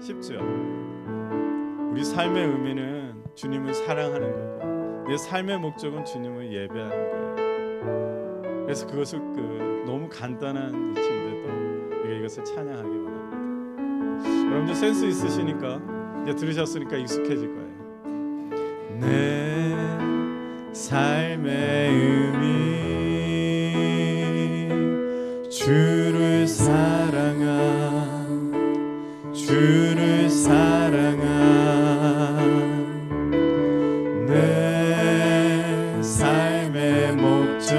쉽죠. 우리 삶의 의미는 주님을 사랑하는 거고 내 삶의 목적은 주님을 예배하는 거예요. 그래서 그것을 너무 간단한 이치인데도 우리가 이것을 찬양하기 바랍니다. 여러분들 센스 있으시니까 이제 들으셨으니까 익숙해질 거예요. 내 삶의 의미 주를 사랑한 주를 사랑한 내 삶의 목적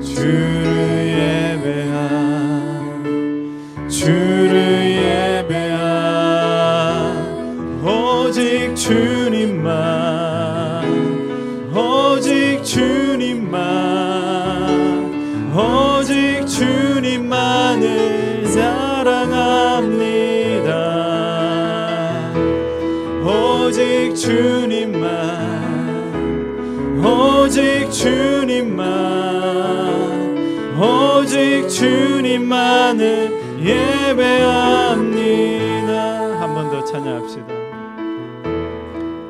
주를 예배한 주를 예배한 오직 주님만 오직 주님만 오직 주님만을 사랑합니다. 오직 주님만 오직 주님만 오직 주님만을 예배합니다. 한 번 더 찬양합시다.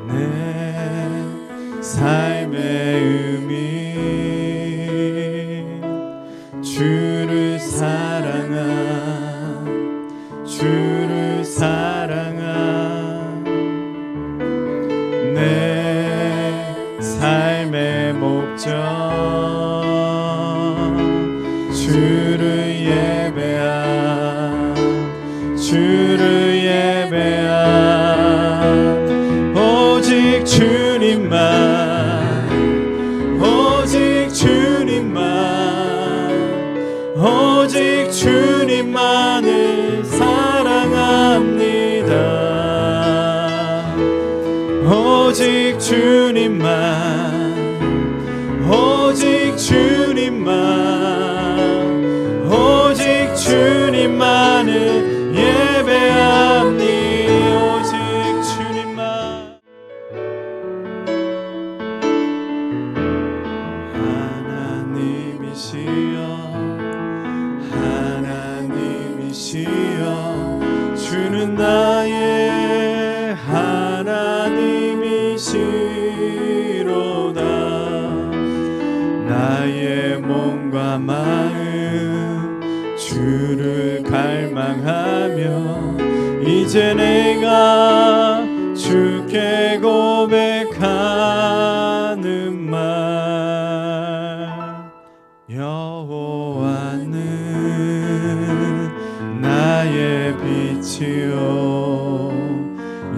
내 삶의 의미 주를 사랑한 주를 사랑한 내 삶의 목적 주를 예배한 주를 예배한 오직 주님만 오직 주님만 오직 주님만을 사랑합니다. 오직 주님만 오직 주님만 오직 주님만을 예배합니다. 오직 주님만 하나님이시여 주는 나의 하나님이시로다. 나의 몸과 마음 주를 갈망하며 이제 내가 주께 고백하는 말 여호와는 나의 빛이요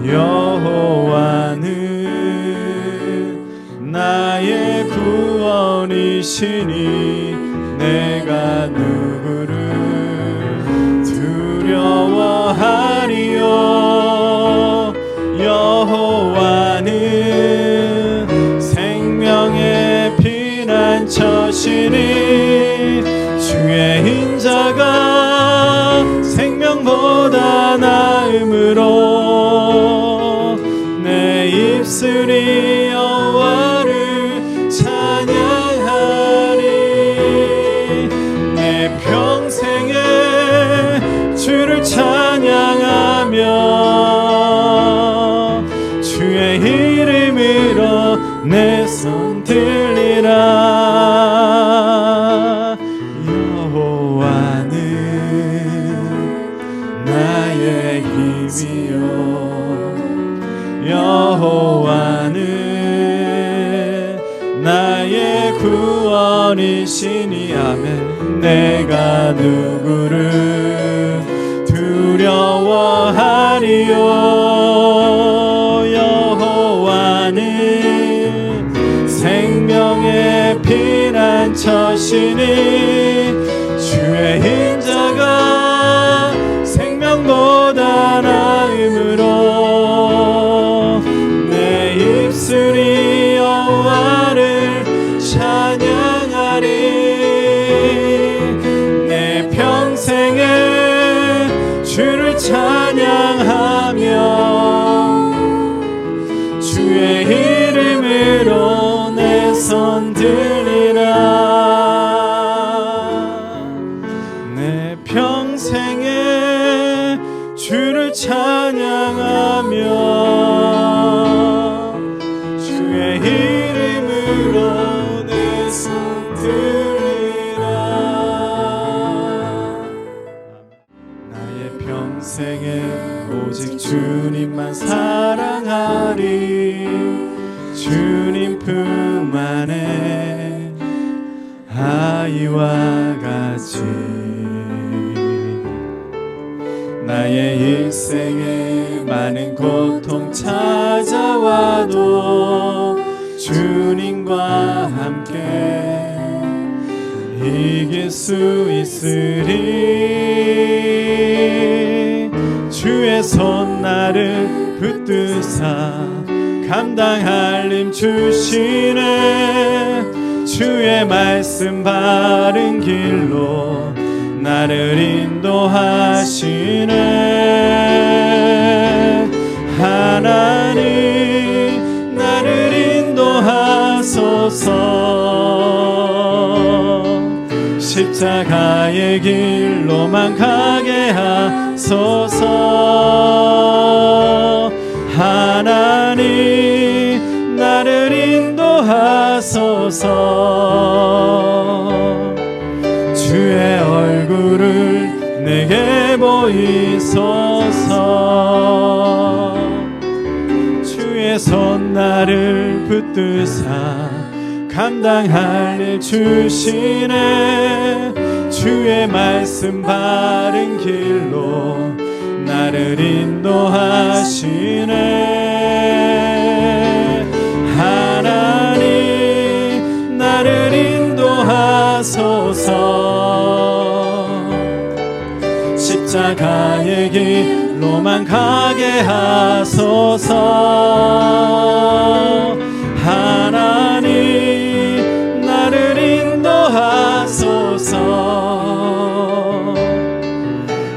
여호와는 나의 구원이시니 내가 누구를 두려워하리요. 여호와는 생명의 피난처시니 주의 인자가 생명보다 나음으로 내 입술이 여호와를 찬양하리. 내 평생에 주를 찬양하며 주의 이름으로 내 손 들리라. 여호와는 나의 힘이요 여호와는 나의 구원이시니 아멘. 내가 누구를 두려워하리요. 여호와는 생명의 피난처시니 주의 인자가 생명보다 나음으로 내 입술이 여호와를 찬양하리. 내 평생에 주를 찬양하며 주의 이름으로 내 손 들리라. 주를 찬양하며 주의 이름으로 내 손 들리라. 나의 평생에 오직 주님만 사랑하리. 주님 품 안에 아이와 같이 나의 일생에 많은 고통 찾아와도 주님과 함께 이길 수 있으리. 주의 손 나를 붙드사 감당할 힘 주시네. 주의 말씀 바른 길로 나를 인도하시네. 하나님 나를 인도하소서. 십자가의 길로만 가게 하소서. 하나님 나를 인도하소서. 주의 얼굴을 내게 보이소서. 주의 손 나를 붙드사 감당할 일 주시네. 주의 말씀 바른 길로 나를 인도하시네. 하나님 나를 인도하소서. 십자가의 길로만 가게 하소서. 하나님 나를 인도하소서.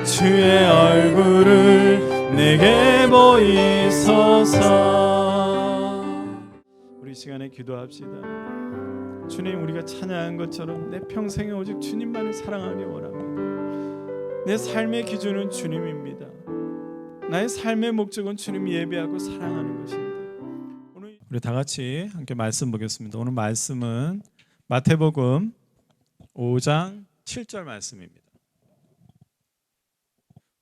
주의 얼굴을 내게 보이소서. 우리 시간에 기도합시다. 주님, 우리가 찬양한 것처럼 내 평생에 오직 주님만을 사랑하기 원합니다. 내 삶의 기준은 주님입니다. 나의 삶의 목적은 주님 예배하고 사랑하는 것입니다. 오늘 우리 다 같이 함께 말씀 보겠습니다. 오늘 말씀은 마태복음 5장 7절 말씀입니다.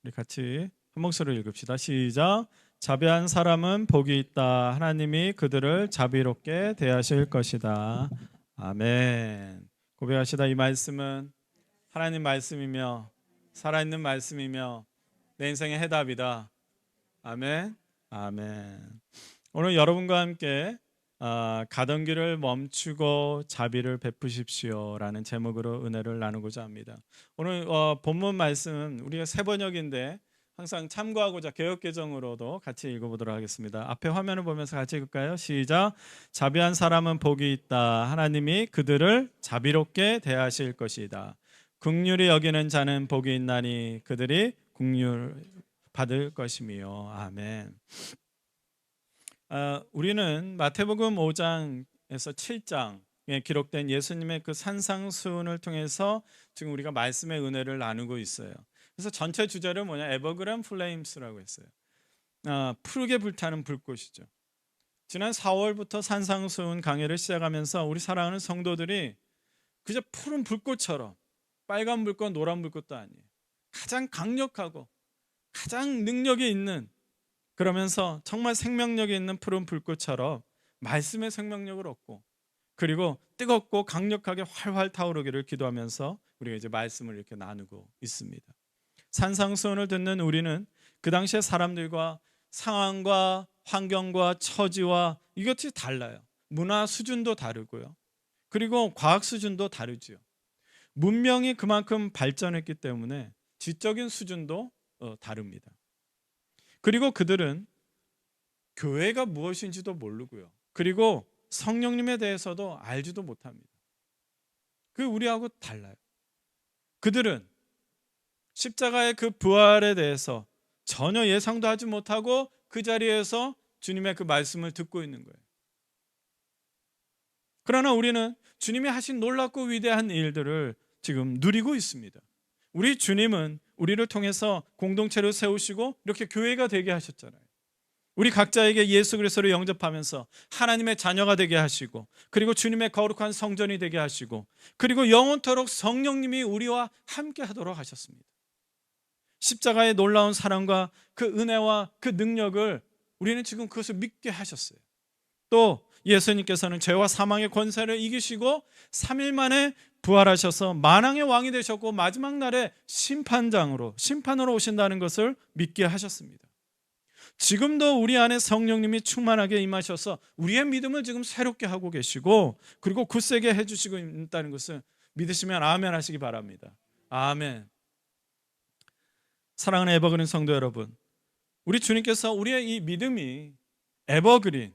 우리 같이 한 목소리로 읽읍시다. 시작. 자비한 사람은 복이 있다. 하나님이 그들을 자비롭게 대하실 것이다. 아멘. 고백하시다. 이 말씀은 하나님 말씀이며 살아있는 말씀이며 내 인생의 해답이다. 아멘. 아멘. 오늘 여러분과 함께 가던 길을 멈추고 자비를 베푸십시오 라는 제목으로 은혜를 나누고자 합니다. 오늘 본문 말씀은 우리가 새 번역인데 항상 참고하고자 개역개정으로도 같이 읽어보도록 하겠습니다. 앞에 화면을 보면서 같이 읽을까요? 시작. 자비한 사람은 복이 있다. 하나님이 그들을 자비롭게 대하실 것이다. 긍휼히 여기는 자는 복이 있나니 그들이 긍휼 받을 것이며. 아멘. 우리는 마태복음 5장에서 7장에 기록된 예수님의 그 산상수훈을 통해서 지금 우리가 말씀의 은혜를 나누고 있어요. 그래서 전체 주제를 뭐냐? 에버그램 플레임스라고 했어요. 푸르게 불타는 불꽃이죠. 지난 4월부터 산상수훈 강해를 시작하면서 우리 사랑하는 성도들이 그저 푸른 불꽃처럼, 빨간 불꽃, 노란 불꽃도 아니에요. 가장 강력하고 가장 능력이 있는, 그러면서 정말 생명력이 있는 푸른 불꽃처럼 말씀의 생명력을 얻고, 그리고 뜨겁고 강력하게 활활 타오르기를 기도하면서 우리가 이제 말씀을 이렇게 나누고 있습니다. 산상수훈을 듣는 우리는 그 당시의 사람들과 상황과 환경과 처지와 이것이 달라요. 문화 수준도 다르고요. 그리고 과학 수준도 다르지요. 문명이 그만큼 발전했기 때문에 지적인 수준도 다릅니다. 그리고 그들은 교회가 무엇인지도 모르고요. 그리고 성령님에 대해서도 알지도 못합니다. 그 우리하고 달라요. 그들은 십자가의 그 부활에 대해서 전혀 예상도 하지 못하고 그 자리에서 주님의 그 말씀을 듣고 있는 거예요. 그러나 우리는 주님이 하신 놀랍고 위대한 일들을 지금 누리고 있습니다. 우리 주님은 우리를 통해서 공동체를 세우시고 이렇게 교회가 되게 하셨잖아요. 우리 각자에게 예수 그리스도를 영접하면서 하나님의 자녀가 되게 하시고, 그리고 주님의 거룩한 성전이 되게 하시고, 그리고 영원토록 성령님이 우리와 함께 하도록 하셨습니다. 십자가의 놀라운 사랑과 그 은혜와 그 능력을 우리는 지금 그것을 믿게 하셨어요. 또 예수님께서는 죄와 사망의 권세를 이기시고 3일 만에 부활하셔서 만왕의 왕이 되셨고, 마지막 날에 심판으로 오신다는 것을 믿게 하셨습니다. 지금도 우리 안에 성령님이 충만하게 임하셔서 우리의 믿음을 지금 새롭게 하고 계시고, 그리고 굳세게 해주시고 있다는 것을 믿으시면 아멘 하시기 바랍니다. 아멘. 사랑하는 에버그린 성도 여러분, 우리 주님께서 우리의 이 믿음이 에버그린,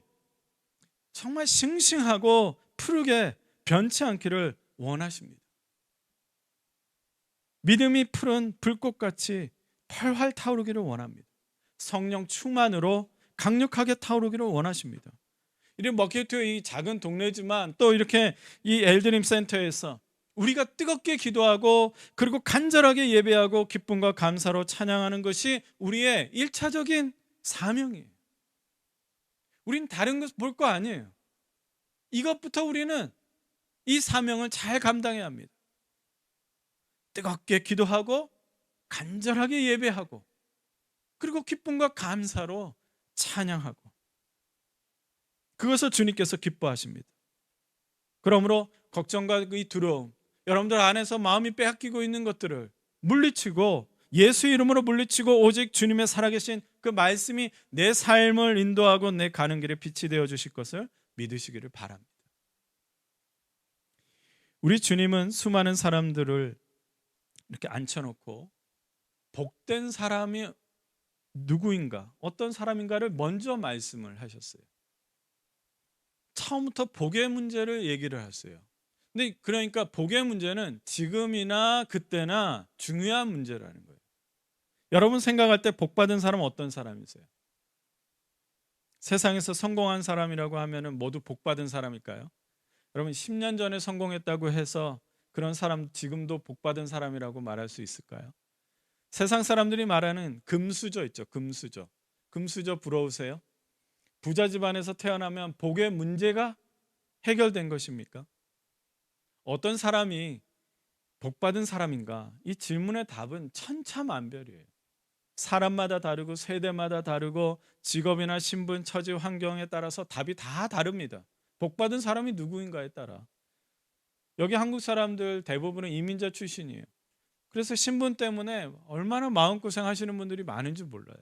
정말 싱싱하고 푸르게 변치 않기를 원하십니다. 믿음이 푸른 불꽃같이 활활 타오르기를 원합니다. 성령 충만으로 강력하게 타오르기를 원하십니다. 이런 머키토의 이 작은 동네지만 또 이렇게 이 엘드림 센터에서 우리가 뜨겁게 기도하고, 그리고 간절하게 예배하고 기쁨과 감사로 찬양하는 것이 우리의 1차적인 사명이에요. 우린 다른 것 볼 거 아니에요. 이것부터 우리는 이 사명을 잘 감당해야 합니다. 뜨겁게 기도하고 간절하게 예배하고, 그리고 기쁨과 감사로 찬양하고, 그것을 주님께서 기뻐하십니다. 그러므로 걱정과 이 두려움, 여러분들 안에서 마음이 빼앗기고 있는 것들을 물리치고, 예수 이름으로 물리치고, 오직 주님의 살아계신 그 말씀이 내 삶을 인도하고 내 가는 길에 빛이 되어 주실 것을 믿으시기를 바랍니다. 우리 주님은 수많은 사람들을 이렇게 앉혀놓고 복된 사람이 누구인가, 어떤 사람인가를 먼저 말씀을 하셨어요. 처음부터 복의 문제를 얘기를 하셨어요. 근데 그러니까 복의 문제는 지금이나 그때나 중요한 문제라는 거예요. 여러분 생각할 때 복 받은 사람은 어떤 사람이세요? 세상에서 성공한 사람이라고 하면은 모두 복 받은 사람일까요? 여러분 10년 전에 성공했다고 해서 그런 사람 지금도 복 받은 사람이라고 말할 수 있을까요? 세상 사람들이 말하는 금수저 있죠. 금수저 부러우세요? 부자 집안에서 태어나면 복의 문제가 해결된 것입니까? 어떤 사람이 복 받은 사람인가? 이 질문의 답은 천차만별이에요. 사람마다 다르고 세대마다 다르고 직업이나 신분, 처지, 환경에 따라서 답이 다 다릅니다. 복 받은 사람이 누구인가에 따라. 여기 한국 사람들 대부분은 이민자 출신이에요. 그래서 신분 때문에 얼마나 마음고생 하시는 분들이 많은지 몰라요.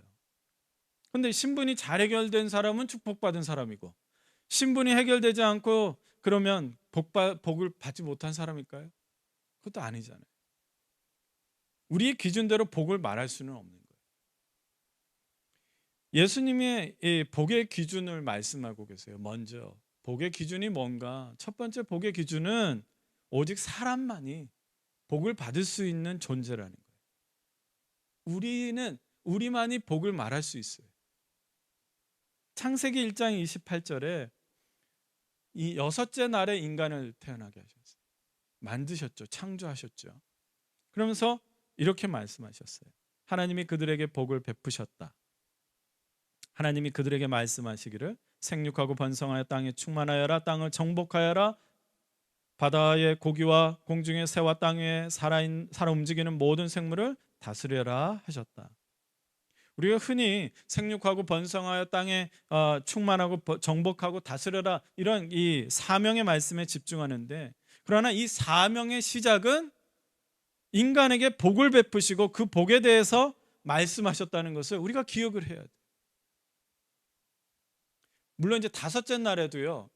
근데 신분이 잘 해결된 사람은 축복받은 사람이고, 신분이 해결되지 않고 그러면 복을 받지 못한 사람일까요? 그것도 아니잖아요. 우리의 기준대로 복을 말할 수는 없는 거예요. 예수님이 이 복의 기준을 말씀하고 계세요. 먼저 복의 기준이 뭔가? 첫 번째 복의 기준은 오직 사람만이 복을 받을 수 있는 존재라는 거예요. 우리만이 복을 말할 수 있어요. 창세기 1장 28절에 이 여섯째 날에 인간을 태어나게 하셨어요. 만드셨죠. 창조하셨죠. 그러면서 이렇게 말씀하셨어요. 하나님이 그들에게 복을 베푸셨다. 하나님이 그들에게 말씀하시기를 생육하고 번성하여 땅에 충만하여라, 땅을 정복하여라, 바다의 고기와 공중의 새와 땅 위에 살아 움직이는 모든 생물을 다스려라 하셨다. 우리가 흔히 생육하고 번성하여 땅에 충만하고 정복하고 다스려라, 이런 이 사명의 말씀에 집중하는데, 그러나 이 사명의 시작은 인간에게 복을 베푸시고 그 복에 대해서 말씀하셨다는 것을 우리가 기억을 해야 돼요. 물론 이제 다섯째 날에도요,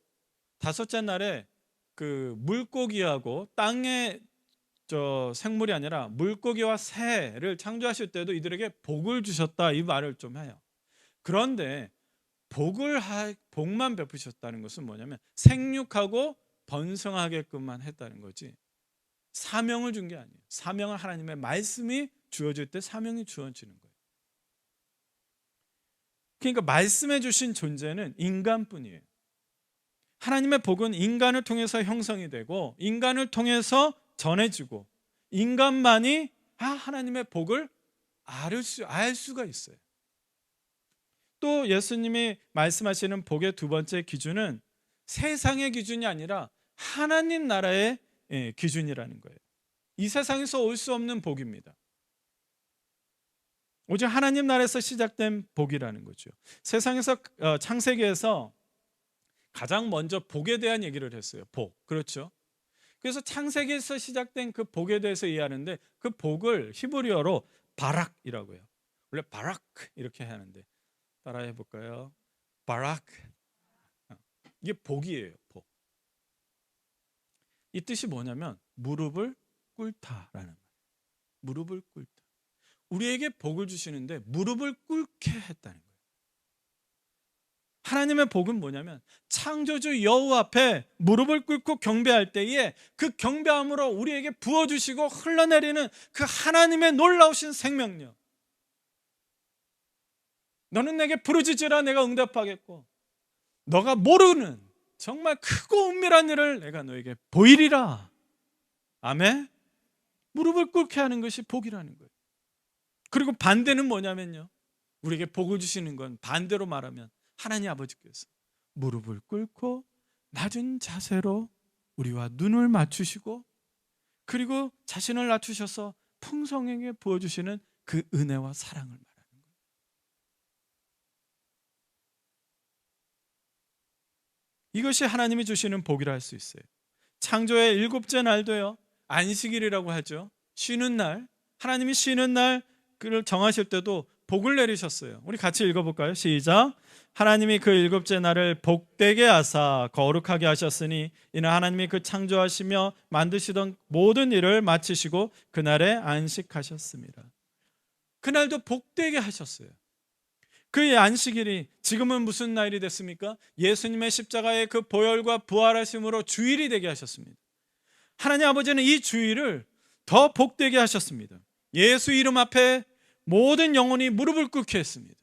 다섯째 날에 그 물고기하고 땅의 생물이 아니라 물고기와 새를 창조하실 때도 이들에게 복을 주셨다, 이 말을 좀 해요. 그런데 복만 베푸셨다는 것은 뭐냐면 생육하고 번성하게끔만 했다는 거지, 사명을 준 게 아니에요. 사명은 하나님의 말씀이 주어질 때 사명이 주어지는 거예요. 그러니까 말씀해 주신 존재는 인간뿐이에요. 하나님의 복은 인간을 통해서 형성이 되고 인간을 통해서 전해지고, 인간만이 하나님의 복을 알 수가 있어요. 또 예수님이 말씀하시는 복의 두 번째 기준은 세상의 기준이 아니라 하나님 나라의 기준이라는 거예요. 이 세상에서 올 수 없는 복입니다. 오직 하나님 나라에서 시작된 복이라는 거죠. 세상에서 창세기에서 가장 먼저 복에 대한 얘기를 했어요. 복. 그렇죠? 그래서 창세기에서 시작된 그 복에 대해서 이해하는데 그 복을 히브리어로 바락이라고 해요. 원래 바락 이렇게 하는데 따라해 볼까요? 바락. 이게 복이에요. 복. 이 뜻이 뭐냐면 무릎을 꿇다라는 말. 무릎을 꿇다. 우리에게 복을 주시는데 무릎을 꿇게 했다는 거예요. 하나님의 복은 뭐냐면 창조주 여호와 앞에 무릎을 꿇고 경배할 때에 그 경배함으로 우리에게 부어주시고 흘러내리는 그 하나님의 놀라우신 생명력. 너는 내게 부르짖으라 내가 응답하겠고 너가 모르는 정말 크고 은밀한 일을 내가 너에게 보이리라. 아멘. 무릎을 꿇게 하는 것이 복이라는 거예요. 그리고 반대는 뭐냐면요, 우리에게 복을 주시는 건 반대로 말하면 하나님 아버지께서 무릎을 꿇고 낮은 자세로 우리와 눈을 맞추시고 그리고 자신을 낮추셔서 풍성하게 부어주시는 그 은혜와 사랑을 말하는 거예요. 이것이 하나님이 주시는 복이라 할 수 있어요. 창조의 일곱째 날도요, 안식일이라고 하죠. 쉬는 날, 하나님이 쉬는 날을 정하실 때도 복을 내리셨어요. 우리 같이 읽어볼까요? 시작. 하나님이 그 일곱째 날을 복되게 하사 거룩하게 하셨으니 이는 하나님이 그 창조하시며 만드시던 모든 일을 마치시고 그날에 안식하셨습니다. 그날도 복되게 하셨어요. 그의 안식일이 지금은 무슨 날이 됐습니까? 예수님의 십자가의 그 보혈과 부활하심으로 주일이 되게 하셨습니다. 하나님 아버지는 이 주일을 더 복되게 하셨습니다. 예수 이름 앞에 모든 영혼이 무릎을 꿇게 했습니다.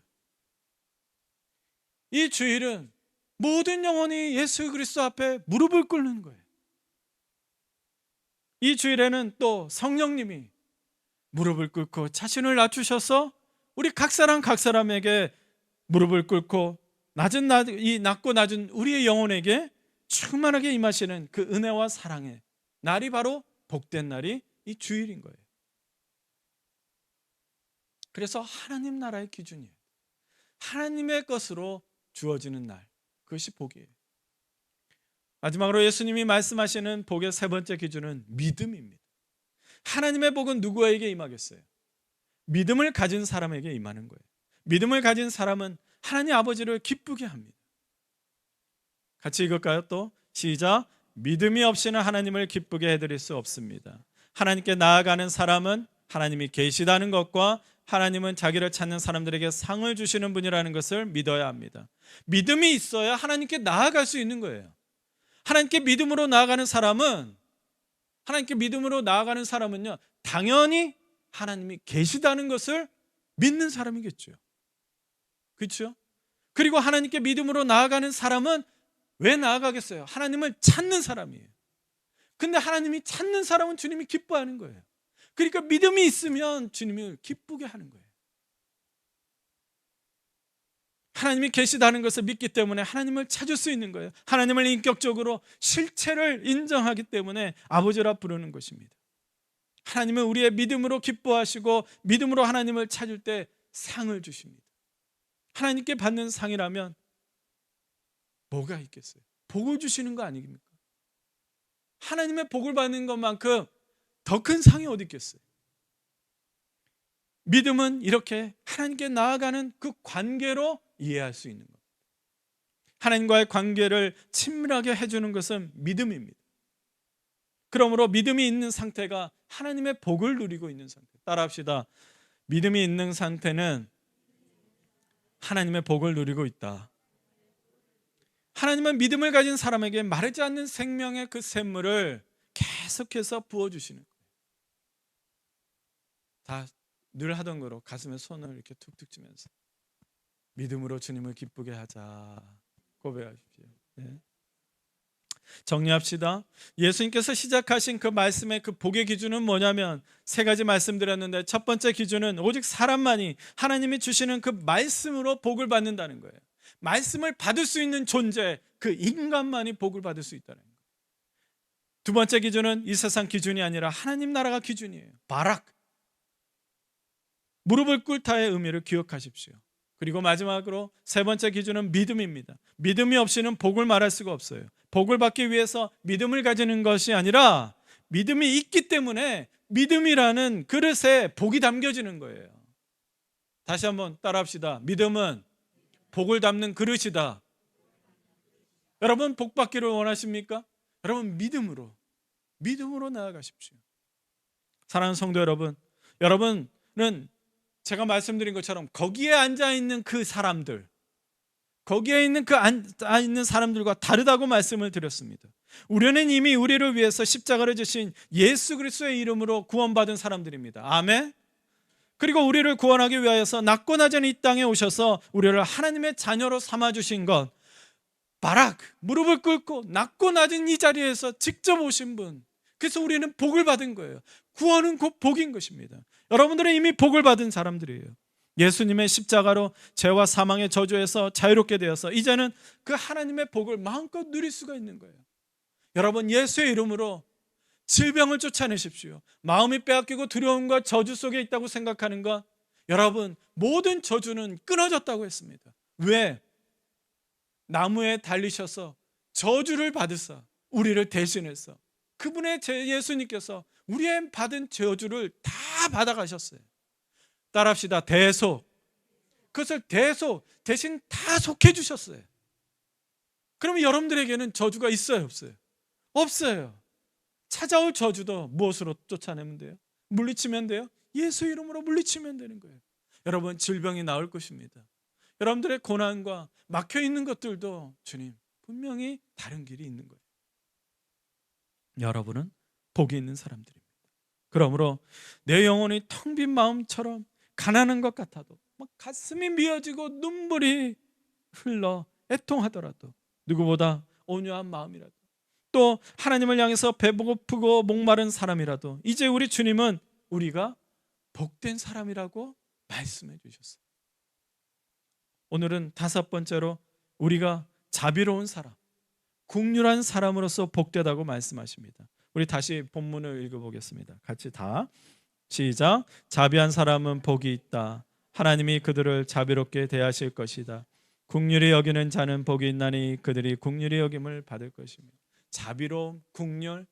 이 주일은 모든 영혼이 예수 그리스도 앞에 무릎을 꿇는 거예요. 이 주일에는 또 성령님이 무릎을 꿇고 자신을 낮추셔서 우리 각 사람에게 무릎을 꿇고 이 낮고 낮은 우리의 영혼에게 충만하게 임하시는 그 은혜와 사랑의 날이 바로 복된 날이 이 주일인 거예요. 그래서 하나님 나라의 기준이에요. 하나님의 것으로 주어지는 날, 그것이 복이에요. 마지막으로 예수님이 말씀하시는 복의 세 번째 기준은 믿음입니다. 하나님의 복은 누구에게 임하겠어요? 믿음을 가진 사람에게 임하는 거예요. 믿음을 가진 사람은 하나님 아버지를 기쁘게 합니다. 같이 읽을까요? 또 시작. 믿음이 없이는 하나님을 기쁘게 해드릴 수 없습니다. 하나님께 나아가는 사람은 하나님이 계시다는 것과 하나님은 자기를 찾는 사람들에게 상을 주시는 분이라는 것을 믿어야 합니다. 믿음이 있어야 하나님께 나아갈 수 있는 거예요. 하나님께 믿음으로 나아가는 사람은요, 당연히 하나님이 계시다는 것을 믿는 사람이겠죠. 그렇죠? 그리고 하나님께 믿음으로 나아가는 사람은 왜 나아가겠어요? 하나님을 찾는 사람이에요. 근데 하나님이 찾는 사람은 주님이 기뻐하는 거예요. 그러니까 믿음이 있으면 주님을 기쁘게 하는 거예요. 하나님이 계시다는 것을 믿기 때문에 하나님을 찾을 수 있는 거예요. 하나님을 인격적으로 실체를 인정하기 때문에 아버지라 부르는 것입니다. 하나님은 우리의 믿음으로 기뻐하시고 믿음으로 하나님을 찾을 때 상을 주십니다. 하나님께 받는 상이라면 뭐가 있겠어요? 복을 주시는 거 아닙니까? 하나님의 복을 받는 것만큼 더 큰 상이 어디 있겠어요? 믿음은 이렇게 하나님께 나아가는 그 관계로 이해할 수 있는 겁니다. 하나님과의 관계를 친밀하게 해주는 것은 믿음입니다. 그러므로 믿음이 있는 상태가 하나님의 복을 누리고 있는 상태. 따라합시다. 믿음이 있는 상태는 하나님의 복을 누리고 있다. 하나님은 믿음을 가진 사람에게 마르지 않는 생명의 그 샘물을 계속해서 부어주시는 거예요. 다 늘 하던 거로 가슴에 손을 이렇게 툭툭 치면서 믿음으로 주님을 기쁘게 하자 고백하십시오. 네. 정리합시다. 예수님께서 시작하신 그 말씀의 그 복의 기준은 뭐냐면 세 가지 말씀드렸는데, 첫 번째 기준은 오직 사람만이 하나님이 주시는 그 말씀으로 복을 받는다는 거예요. 말씀을 받을 수 있는 존재, 그 인간만이 복을 받을 수 있다는 거예요. 두 번째 기준은 이 세상 기준이 아니라 하나님 나라가 기준이에요. 바락, 무릎을 꿇다의 의미를 기억하십시오. 그리고 마지막으로 세 번째 기준은 믿음입니다. 믿음이 없이는 복을 말할 수가 없어요. 복을 받기 위해서 믿음을 가지는 것이 아니라 믿음이 있기 때문에 믿음이라는 그릇에 복이 담겨지는 거예요. 다시 한번 따라합시다. 믿음은 복을 담는 그릇이다. 여러분, 복 받기를 원하십니까? 여러분, 믿음으로 나아가십시오. 사랑하는 성도 여러분, 여러분은 제가 말씀드린 것처럼 거기에 앉아있는 그 사람들, 거기에 있는 그 앉아있는 사람들과 다르다고 말씀을 드렸습니다. 우리는 이미 우리를 위해서 십자가를 지신 예수 그리스도의 이름으로 구원받은 사람들입니다. 아멘. 그리고 우리를 구원하기 위하여서 낮고 낮은 이 땅에 오셔서 우리를 하나님의 자녀로 삼아주신 것, 바락, 무릎을 꿇고 낮고 낮은 이 자리에서 직접 오신 분, 그래서 우리는 복을 받은 거예요. 구원은 곧 복인 것입니다. 여러분들은 이미 복을 받은 사람들이에요. 예수님의 십자가로 죄와 사망의 저주에서 자유롭게 되어서 이제는 그 하나님의 복을 마음껏 누릴 수가 있는 거예요. 여러분, 예수의 이름으로 질병을 쫓아내십시오. 마음이 빼앗기고 두려움과 저주 속에 있다고 생각하는 것, 여러분, 모든 저주는 끊어졌다고 했습니다. 왜? 나무에 달리셔서 저주를 받으사 우리를 대신해서 그분의 예수님께서 우리의 받은 저주를 다 받아가셨어요. 따라합시다. 대속. 그것을 대속, 대신 다 속해 주셨어요. 그러면 여러분들에게는 저주가 있어요, 없어요? 없어요. 찾아올 저주도 무엇으로 쫓아내면 돼요? 물리치면 돼요? 예수 이름으로 물리치면 되는 거예요. 여러분, 질병이 나을 것입니다. 여러분들의 고난과 막혀있는 것들도 주님, 분명히 다른 길이 있는 거예요. 여러분은 복이 있는 사람들입니다. 그러므로 내 영혼이 텅 빈 마음처럼 가난한 것 같아도, 막 가슴이 미어지고 눈물이 흘러 애통하더라도, 누구보다 온유한 마음이라도, 또 하나님을 향해서 배고프고 목마른 사람이라도 이제 우리 주님은 우리가 복된 사람이라고 말씀해 주셨어요. 오늘은 다섯 번째로 우리가 자비로운 사람, 긍휼한 사람으로서 복되다고 말씀하십니다. 우리 다시 본문을 읽어보겠습니다. 같이 다 시작. 자비한 사람은 복이 있다. 하나님이 그들을 자비롭게 대하실 것이다. 긍휼히 여기는 자는 복이 있나니 그들이 긍휼히 여김을 받을 것입니다. 자비로움, 긍휼,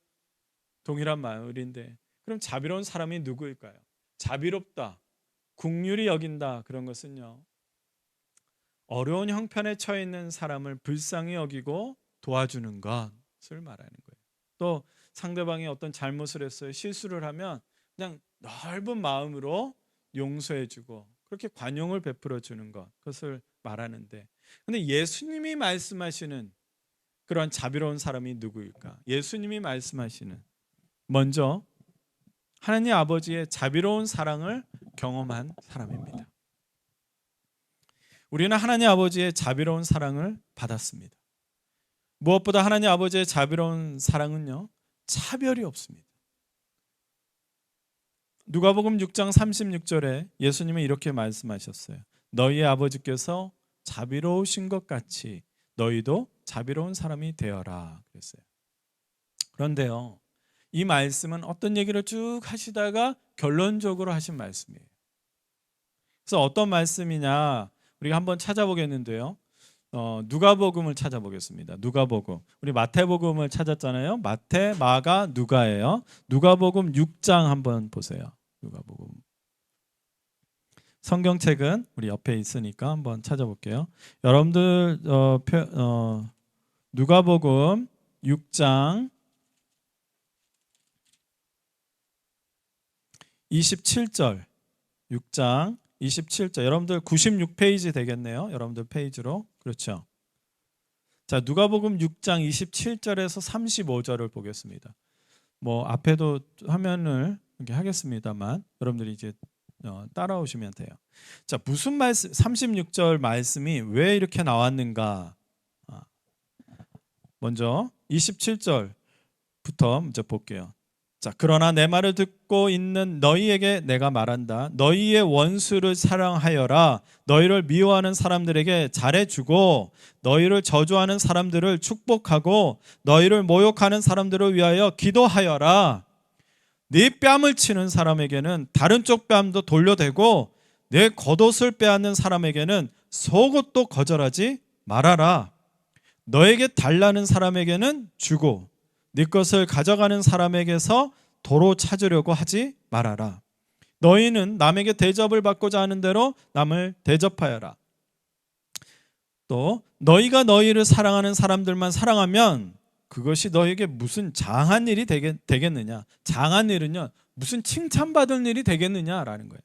동일한 말인데, 그럼 자비로운 사람이 누구일까요? 자비롭다, 긍휼히 여긴다, 그런 것은요, 어려운 형편에 처해 있는 사람을 불쌍히 여기고 도와주는 것을 말하는 거예요. 또 상대방이 어떤 잘못을 했어요, 실수를 하면 그냥 넓은 마음으로 용서해주고 그렇게 관용을 베풀어 주는 것, 그것을 말하는데, 근데 예수님이 말씀하시는 그런 자비로운 사람이 누구일까? 예수님이 말씀하시는, 먼저 하나님 아버지의 자비로운 사랑을 경험한 사람입니다. 우리는 하나님 아버지의 자비로운 사랑을 받았습니다. 무엇보다 하나님 아버지의 자비로운 사랑은요, 차별이 없습니다. 누가복음 6장 36절에 예수님은 이렇게 말씀하셨어요. 너희의 아버지께서 자비로우신 것 같이 너희도 자비로운 사람이 되어라 그랬어요. 그런데요, 이 말씀은 어떤 얘기를 쭉 하시다가 결론적으로 하신 말씀이에요. 그래서 어떤 말씀이냐, 우리가 한번 찾아보겠는데요, 누가복음을 찾아보겠습니다. 누가복음, 우리 마태복음을 찾았잖아요. 마태, 마가, 누가예요. 누가복음 6장 한번 보세요. 누가복음 성경책은 우리 옆에 있으니까 한번 찾아볼게요. 여러분들 누가복음 6장 27절, 6장 27절, 여러분들 96페이지 되겠네요. 여러분들 페이지로. 그렇죠. 자, 누가복음 6장 27절에서 35절을 보겠습니다. 뭐 앞에도 화면을 이렇게 하겠습니다만 여러분들이 이제 따라오시면 돼요. 자, 무슨 말씀, 36절 말씀이 왜 이렇게 나왔는가? 먼저 27절부터 먼저 볼게요. 자, 그러나 내 말을 듣고 있는 너희에게 내가 말한다. 너희의 원수를 사랑하여라. 너희를 미워하는 사람들에게 잘해주고 너희를 저주하는 사람들을 축복하고 너희를 모욕하는 사람들을 위하여 기도하여라. 네 뺨을 치는 사람에게는 다른 쪽 뺨도 돌려대고 내 겉옷을 빼앗는 사람에게는 속옷도 거절하지 말아라. 너에게 달라는 사람에게는 주고 네 것을 가져가는 사람에게서 도로 찾으려고 하지 말아라. 너희는 남에게 대접을 받고자 하는 대로 남을 대접하여라. 또 너희가 너희를 사랑하는 사람들만 사랑하면 그것이 너에게 무슨 장한 일이 되겠느냐. 장한 일은요, 무슨 칭찬받을 일이 되겠느냐라는 거예요.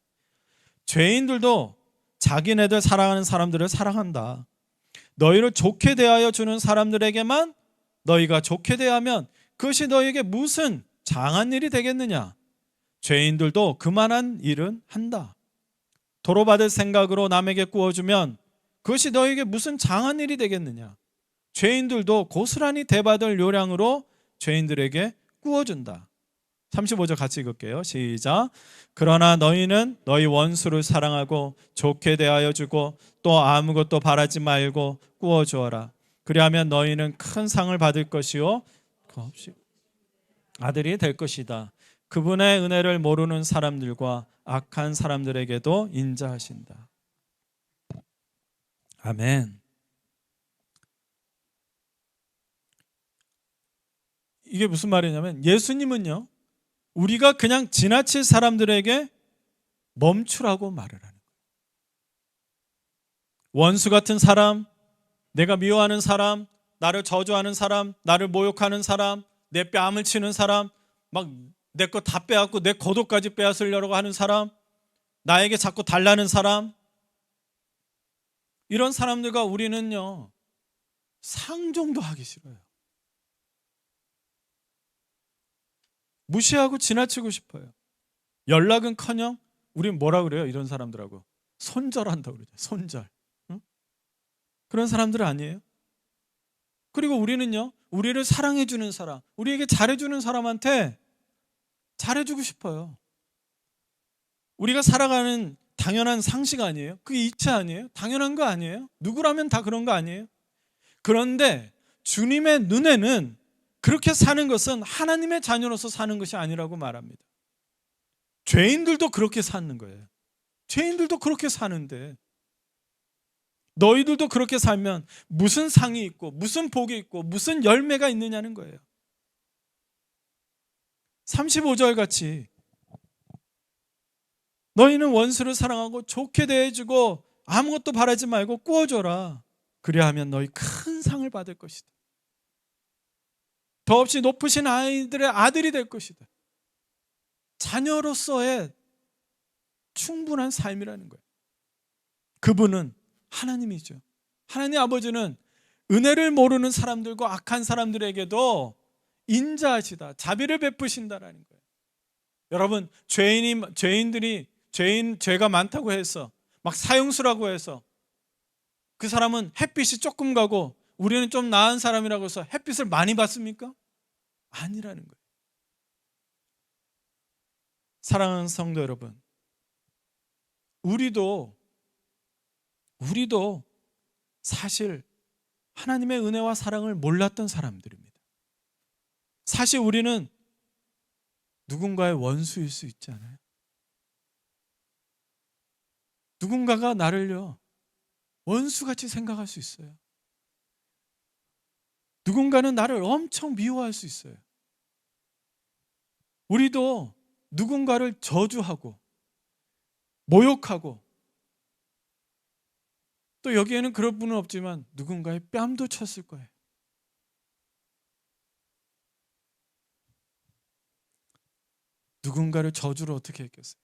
죄인들도 자기네들 사랑하는 사람들을 사랑한다. 너희를 좋게 대하여 주는 사람들에게만 너희가 좋게 대하면 그것이 너희에게 무슨 장한 일이 되겠느냐. 죄인들도 그만한 일은 한다. 도로받을 생각으로 남에게 구워주면 그것이 너희에게 무슨 장한 일이 되겠느냐. 죄인들도 고스란히 대받을 요량으로 죄인들에게 구워준다. 35절 같이 읽을게요. 시작. 그러나 너희는 너희 원수를 사랑하고 좋게 대하여 주고 또 아무것도 바라지 말고 구워주어라. 그리하면 너희는 큰 상을 받을 것이요 아들이 될 것이다. 그분의 은혜를 모르는 사람들과 악한 사람들에게도 인자하신다. 아멘. 이게 무슨 말이냐면 예수님은요, 우리가 그냥 지나칠 사람들에게 멈추라고 말을 하는 거예요. 원수 같은 사람, 내가 미워하는 사람, 나를 저주하는 사람, 나를 모욕하는 사람, 내 뺨을 치는 사람, 막 내 거 다 빼앗고 내 겉옷까지 빼앗으려고 하는 사람, 나에게 자꾸 달라는 사람, 이런 사람들과 우리는요, 상종도 하기 싫어요. 무시하고 지나치고 싶어요. 연락은커녕 우린 뭐라 그래요? 이런 사람들하고 손절한다고 그러죠. 손절. 응? 그런 사람들 아니에요? 그리고 우리는요, 우리를 사랑해주는 사람, 우리에게 잘해주는 사람한테 잘해주고 싶어요. 우리가 살아가는 당연한 상식 아니에요? 그게 이치 아니에요? 당연한 거 아니에요? 누구라면 다 그런 거 아니에요? 그런데 주님의 눈에는 그렇게 사는 것은 하나님의 자녀로서 사는 것이 아니라고 말합니다. 죄인들도 그렇게 사는 거예요. 죄인들도 그렇게 사는데 너희들도 그렇게 살면 무슨 상이 있고 무슨 복이 있고 무슨 열매가 있느냐는 거예요. 35절 같이 너희는 원수를 사랑하고 좋게 대해주고 아무것도 바라지 말고 구워줘라. 그래야 하면 너희 큰 상을 받을 것이다. 더없이 높으신 아이들의 아들이 될 것이다. 자녀로서의 충분한 삶이라는 거예요. 그분은 하나님이죠. 하나님 아버지는 은혜를 모르는 사람들과 악한 사람들에게도 인자하시다, 자비를 베푸신다라는 거예요. 여러분, 죄가 많다고 해서 막 사형수라고 해서 그 사람은 햇빛이 조금 가고 우리는 좀 나은 사람이라고 해서 햇빛을 많이 받습니까? 아니라는 거예요. 사랑하는 성도 여러분, 우리도 사실 하나님의 은혜와 사랑을 몰랐던 사람들입니다. 사실 우리는 누군가의 원수일 수 있잖아요. 누군가가 나를요, 원수같이 생각할 수 있어요. 누군가는 나를 엄청 미워할 수 있어요. 우리도 누군가를 저주하고 모욕하고 또 여기에는 그런 분은 없지만 누군가의 뺨도 쳤을 거예요. 누군가를 저주를 어떻게 했겠어요?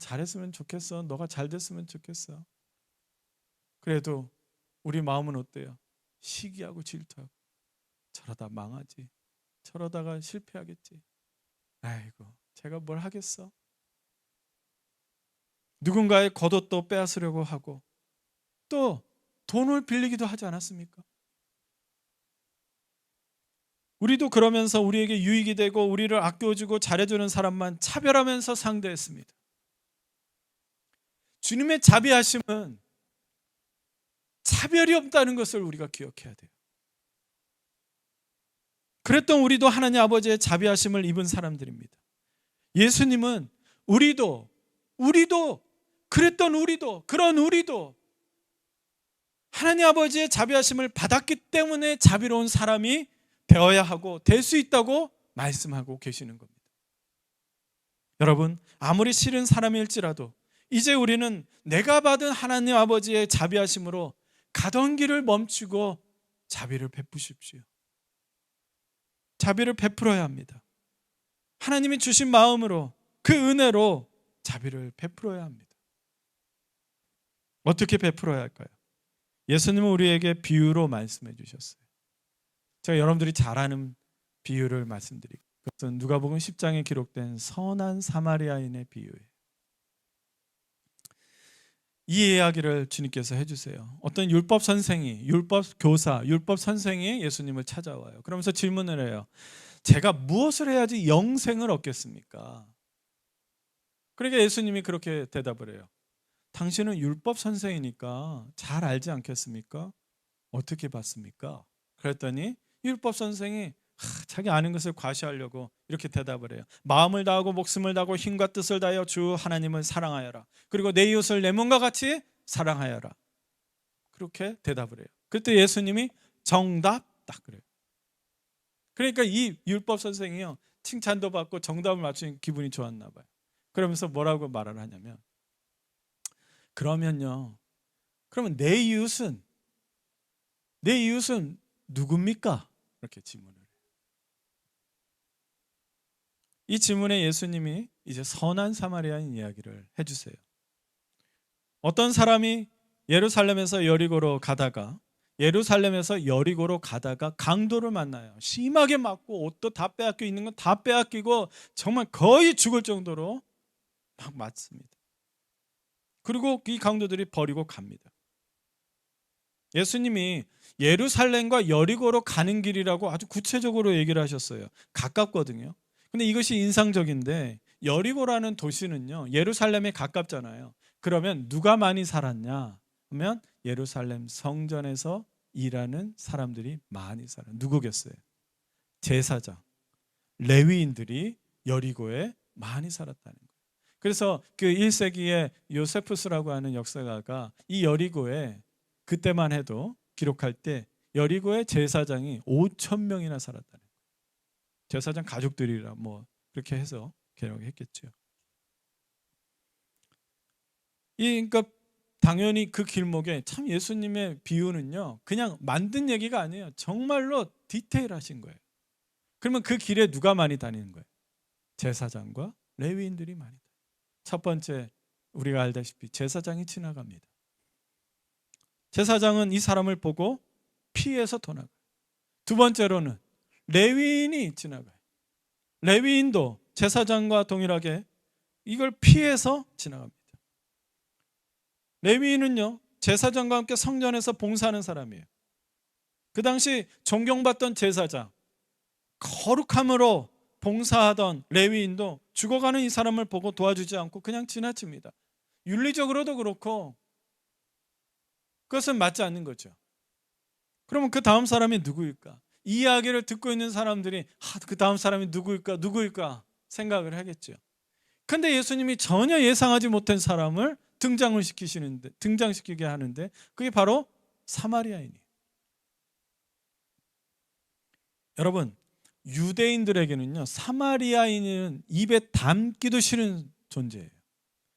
잘했으면 좋겠어. 너가 잘 됐으면 좋겠어. 그래도 우리 마음은 어때요? 시기하고 질투하고 저러다 망하지. 저러다가 실패하겠지. 아이고, 제가 뭘 하겠어? 누군가의 겉옷도 빼앗으려고 하고 또 돈을 빌리기도 하지 않았습니까? 우리도 그러면서 우리에게 유익이 되고 우리를 아껴주고 잘해주는 사람만 차별하면서 상대했습니다. 주님의 자비하심은 차별이 없다는 것을 우리가 기억해야 돼요. 그랬던 우리도 하나님 아버지의 자비하심을 입은 사람들입니다. 예수님은 우리도 그랬던 그런 우리도 하나님 아버지의 자비하심을 받았기 때문에 자비로운 사람이 되어야 하고 될 수 있다고 말씀하고 계시는 겁니다. 여러분, 아무리 싫은 사람일지라도 이제 우리는 내가 받은 하나님 아버지의 자비하심으로 가던 길을 멈추고 자비를 베푸십시오. 자비를 베풀어야 합니다. 하나님이 주신 마음으로 그 은혜로 자비를 베풀어야 합니다. 어떻게 베풀어야 할까요? 예수님은 우리에게 비유로 말씀해 주셨어요. 제가 여러분들이 잘 아는 비유를 말씀드릴게요. 그것은 누가복음 10장에 기록된 선한 사마리아인의 비유예요. 이 이야기를 주님께서 해주세요. 어떤 율법 선생이, 율법 교사, 율법 선생이 예수님을 찾아와요. 그러면서 질문을 해요. 제가 무엇을 해야지 영생을 얻겠습니까? 그러니까 예수님이 그렇게 대답을 해요. 당신은 율법 선생이니까 잘 알지 않겠습니까? 어떻게 봤습니까? 그랬더니 율법 선생이 자기 아는 것을 과시하려고 이렇게 대답을 해요. 마음을 다하고 목숨을 다하고 힘과 뜻을 다하여 주 하나님을 사랑하여라. 그리고 내 이웃을 내 몸과 같이 사랑하여라. 그렇게 대답을 해요. 그때 예수님이 정답 딱 그래요. 그러니까 이 율법 선생이요, 칭찬도 받고 정답을 맞추니 기분이 좋았나 봐요. 그러면서 뭐라고 말을 하냐면, 그러면요, 그러면 내 이웃은 누굽니까? 이렇게 질문을 해요. 이 질문에 예수님이 이제 선한 사마리아인 이야기를 해주세요. 어떤 사람이 예루살렘에서 여리고로 가다가 강도를 만나요. 심하게 맞고 옷도 다 빼앗겨, 있는 건 다 빼앗기고 정말 거의 죽을 정도로 막 맞습니다. 그리고 이 강도들이 버리고 갑니다. 예수님이 예루살렘과 여리고로 가는 길이라고 아주 구체적으로 얘기를 하셨어요. 가깝거든요. 근데 이것이 인상적인데, 여리고라는 도시는요, 예루살렘에 가깝잖아요. 그러면 누가 많이 살았냐 하면 예루살렘 성전에서 일하는 사람들이 많이 살아요. 누구겠어요? 제사장, 레위인들이 여리고에 많이 살았다는 거예요. 그래서 그 1세기에 요세푸스라고 하는 역사가가 이 여리고에 그때만 해도 기록할 때 여리고의 제사장이 5,000명이나 살았다는 거예요. 제사장 가족들이라 뭐 그렇게 해서 기록했겠죠. 그러니까 당연히 그 길목에 참 예수님의 비유는요, 그냥 만든 얘기가 아니에요. 정말로 디테일하신 거예요. 그러면 그 길에 누가 많이 다니는 거예요? 제사장과 레위인들이 많이 다녀요. 첫 번째, 우리가 알다시피 제사장이 지나갑니다. 제사장은 이 사람을 보고 피해서 도나가요. 두 번째로는 레위인이 지나가요. 레위인도 제사장과 동일하게 이걸 피해서 지나갑니다. 레위인은요, 제사장과 함께 성전에서 봉사하는 사람이에요. 그 당시 존경받던 제사장, 거룩함으로 봉사하던 레위인도 죽어가는 이 사람을 보고 도와주지 않고 그냥 지나칩니다. 윤리적으로도 그렇고 그것은 맞지 않는 거죠. 그러면 그 다음 사람이 누구일까? 이 이야기를 듣고 있는 사람들이 그 다음 사람이 누구일까 생각을 하겠죠. 근데 예수님이 전혀 예상하지 못한 사람을 등장시키게 하는데, 그게 바로 사마리아인이에요. 여러분, 유대인들에게는요, 사마리아인은 입에 담기도 싫은 존재예요.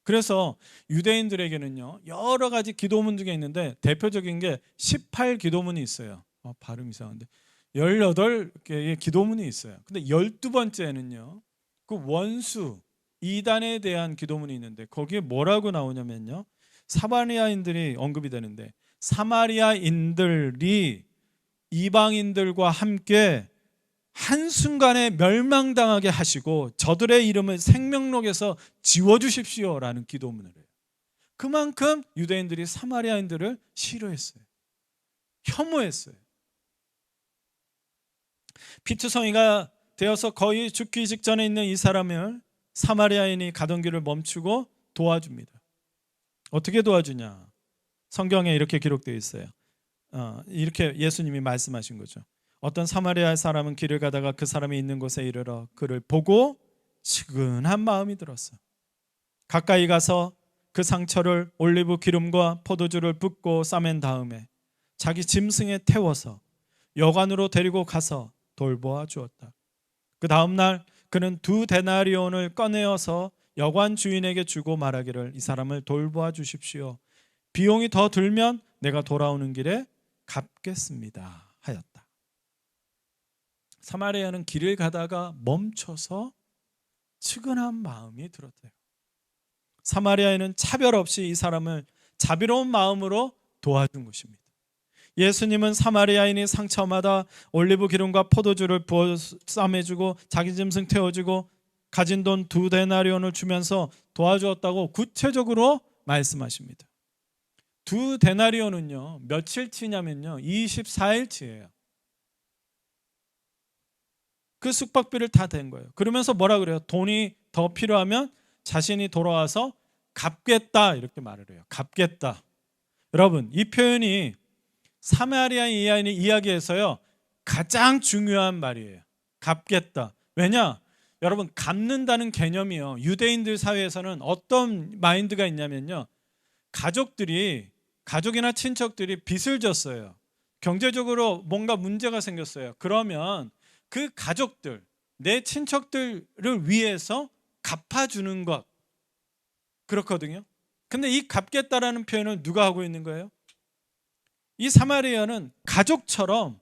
그래서 유대인들에게는요, 여러 가지 기도문 중에 있는데 대표적인 게 18기도문이 있어요. 발음 이상한데 18개의 기도문이 있어요. 근데 12번째는요, 그 원수 이단에 대한 기도문이 있는데 거기에 뭐라고 나오냐면요, 사마리아인들이 언급이 되는데, 사마리아인들이 이방인들과 함께 한순간에 멸망당하게 하시고 저들의 이름을 생명록에서 지워주십시오라는 기도문을 해요. 그만큼 유대인들이 사마리아인들을 싫어했어요. 혐오했어요. 피투성이가 되어서 거의 죽기 직전에 있는 이 사람을 사마리아인이 가던 길을 멈추고 도와줍니다. 어떻게 도와주냐? 성경에 이렇게 기록되어 있어요. 이렇게 예수님이 말씀하신 거죠. 어떤 사마리아 사람은 길을 가다가 그 사람이 있는 곳에 이르러 그를 보고 측은한 마음이 들었어. 가까이 가서 그 상처를 올리브 기름과 포도주를 붓고 싸맨 다음에 자기 짐승에 태워서 여관으로 데리고 가서 돌보아 주었다. 그 다음 날 그는 2데나리온을 꺼내어서 여관 주인에게 주고 말하기를 이 사람을 돌보아 주십시오. 비용이 더 들면 내가 돌아오는 길에 갚겠습니다 하였다. 사마리아는 길을 가다가 멈춰서 측은한 마음이 들었대요. 사마리아인은 차별 없이 이 사람을 자비로운 마음으로 도와준 것입니다. 예수님은 사마리아인이 상처마다 올리브 기름과 포도주를 부어 싸매주고 자기 짐승 태워주고 가진 돈 2데나리온을 주면서 도와주었다고 구체적으로 말씀하십니다. 2데나리온은요 며칠치냐면요 24일치예요. 그 숙박비를 다 댄 거예요. 그러면서 뭐라 그래요? 돈이 더 필요하면 자신이 돌아와서 갚겠다 이렇게 말을 해요. 갚겠다. 여러분 이 표현이 사마리아 여인의 이야기에서요 가장 중요한 말이에요. 갚겠다. 왜냐? 여러분 갚는다는 개념이요 유대인들 사회에서는 어떤 마인드가 있냐면요 가족이나 친척들이 빚을 졌어요. 경제적으로 뭔가 문제가 생겼어요. 그러면 그 가족들, 내 친척들을 위해서 갚아주는 것 그렇거든요. 근데 이 갚겠다라는 표현을 누가 하고 있는 거예요? 이 사마리아는 가족처럼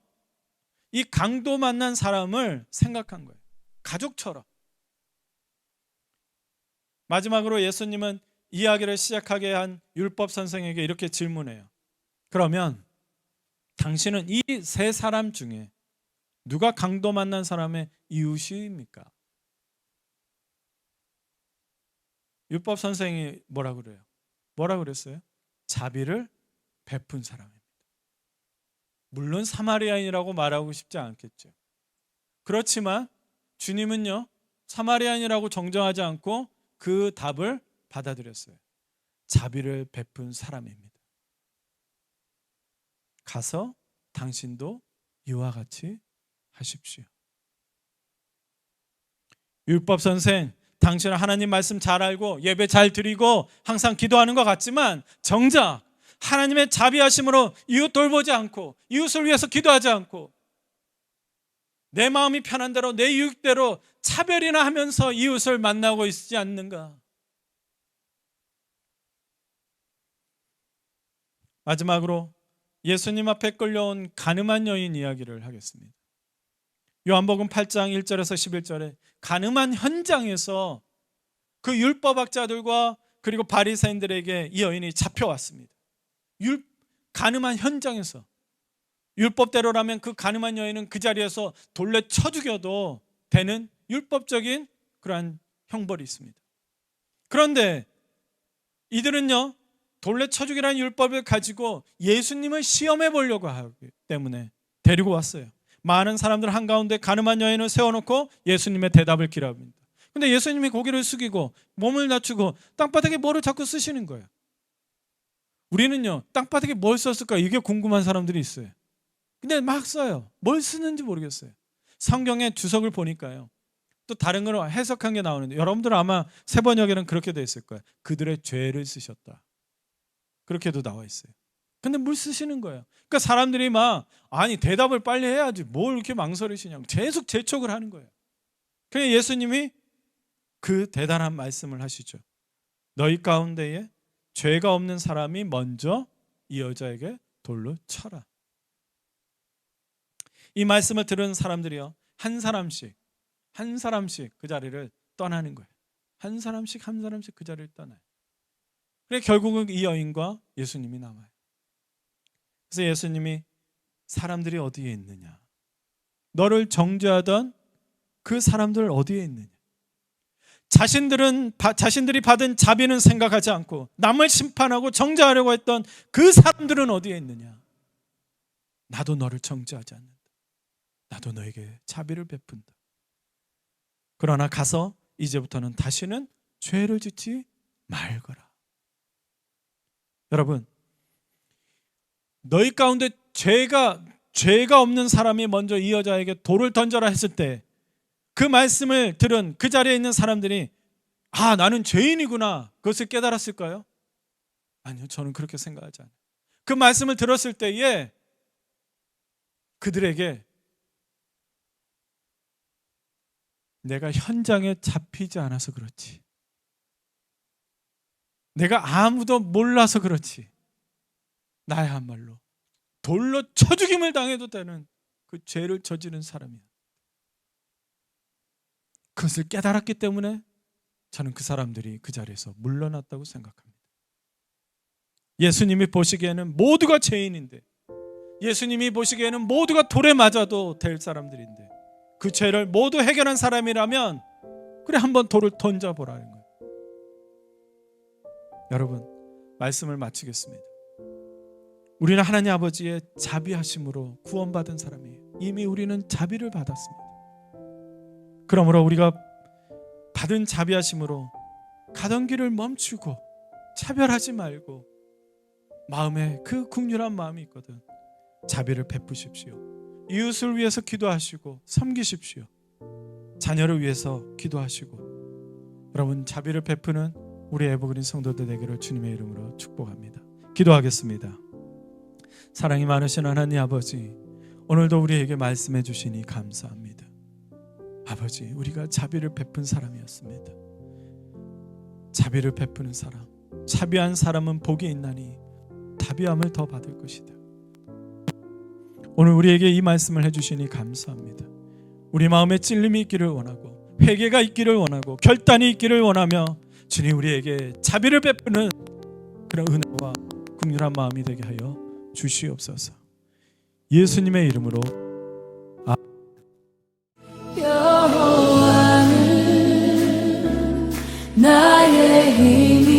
이 강도 만난 사람을 생각한 거예요. 가족처럼. 마지막으로 예수님은 이야기를 시작하게 한 율법 선생에게 이렇게 질문해요. 그러면 당신은 이 세 사람 중에 누가 강도 만난 사람의 이웃입니까? 율법 선생이 뭐라 그래요? 뭐라 그랬어요? 자비를 베푼 사람입니다. 물론 사마리아인이라고 말하고 싶지 않겠죠. 그렇지만 주님은요 사마리아인이라고 정정하지 않고 그 답을 받아들였어요. 자비를 베푼 사람입니다. 가서 당신도 이와 같이 하십시오. 율법 선생, 당신은 하나님 말씀 잘 알고 예배 잘 드리고 항상 기도하는 것 같지만 정작 하나님의 자비하심으로 이웃 돌보지 않고 이웃을 위해서 기도하지 않고 내 마음이 편한 대로 내 유익대로 차별이나 하면서 이웃을 만나고 있지 않는가? 마지막으로 예수님 앞에 끌려온 가늠한 여인 이야기를 하겠습니다. 요한복음 8장 1절에서 11절에 가늠한 현장에서 그 율법학자들과 그리고 바리새인들에게 이 여인이 잡혀왔습니다. 가늠한 현장에서 율법대로라면 그 가늠한 여인은 그 자리에서 돌려 쳐 죽여도 되는 율법적인 그러한 형벌이 있습니다. 그런데 이들은요 돌려 쳐 죽이라는 율법을 가지고 예수님을 시험해 보려고 하기 때문에 데리고 왔어요. 많은 사람들 한가운데 가늠한 여인을 세워놓고 예수님의 대답을 기다립니다. 근데 예수님이 고개를 숙이고 몸을 낮추고 땅바닥에 뭐를 자꾸 쓰시는 거예요. 우리는요 땅바닥에 뭘 썼을까 이게 궁금한 사람들이 있어요. 근데 막 써요. 뭘 쓰는지 모르겠어요. 성경의 주석을 보니까요 또 다른 걸 해석한 게 나오는데 여러분들 아마 세번역에는 그렇게 돼 있을 거예요. 그들의 죄를 쓰셨다 그렇게도 나와 있어요. 근데 뭘 쓰시는 거예요. 그러니까 사람들이 막 아니 대답을 빨리 해야지 뭘 이렇게 망설이시냐고 계속 재촉을 하는 거예요. 그래서 예수님이 그 대단한 말씀을 하시죠. 너희 가운데에 죄가 없는 사람이 먼저 이 여자에게 돌로 쳐라. 이 말씀을 들은 사람들이요 한 사람씩 그 자리를 떠나는 거예요. 한 사람씩 그 자리를 떠나요. 그래 결국은 이 여인과 예수님이 남아요. 그래서 예수님이 사람들이 어디에 있느냐? 너를 정죄하던 그 사람들 어디에 있느냐? 자신들이 받은 자비는 생각하지 않고 남을 심판하고 정죄하려고 했던 그 사람들은 어디에 있느냐? 나도 너를 정죄하지 않는다. 나도 너에게 자비를 베푼다. 그러나 가서 이제부터는 다시는 죄를 짓지 말거라. 여러분, 너희 가운데 죄가 없는 사람이 먼저 이 여자에게 돌을 던져라 했을 때 그 말씀을 들은 그 자리에 있는 사람들이 아, 나는 죄인이구나, 그것을 깨달았을까요? 아니요, 저는 그렇게 생각하지 않아요. 그 말씀을 들었을 때에 그들에게 내가 현장에 잡히지 않아서 그렇지, 내가 아무도 몰라서 그렇지, 나야말로 돌로 쳐 죽임을 당해도 되는 그 죄를 저지른 사람이야. 그것을 깨달았기 때문에 저는 그 사람들이 그 자리에서 물러났다고 생각합니다. 예수님이 보시기에는 모두가 죄인인데, 예수님이 보시기에는 모두가 돌에 맞아도 될 사람들인데, 그 죄를 모두 해결한 사람이라면 그래, 한번 돌을 던져보라는 거예요. 여러분, 말씀을 마치겠습니다. 우리는 하나님 아버지의 자비하심으로 구원받은 사람이에요. 이미 우리는 자비를 받았습니다. 그러므로 우리가 받은 자비하심으로 가던 길을 멈추고 차별하지 말고 마음에 그 국률한 마음이 있거든, 자비를 베푸십시오. 이웃을 위해서 기도하시고 섬기십시오. 자녀를 위해서 기도하시고, 여러분, 자비를 베푸는 우리 에버그린 성도들 되기를 주님의 이름으로 축복합니다. 기도하겠습니다. 사랑이 많으신 하나님 아버지, 오늘도 우리에게 말씀해 주시니 감사합니다. 아버지, 우리가 자비를 베푼 사람이었습니다. 자비를 베푸는 사람, 자비한 사람은 복이 있나니 자비함을 더 받을 것이다. 오늘 우리에게 이 말씀을 해주시니 감사합니다. 우리 마음에 찔림이 있기를 원하고 회개가 있기를 원하고 결단이 있기를 원하며, 주님, 우리에게 자비를 베푸는 그런 은혜와 긍휼한 마음이 되게 하여 주시옵소서. 예수님의 이름으로 여호와는 나의 힘이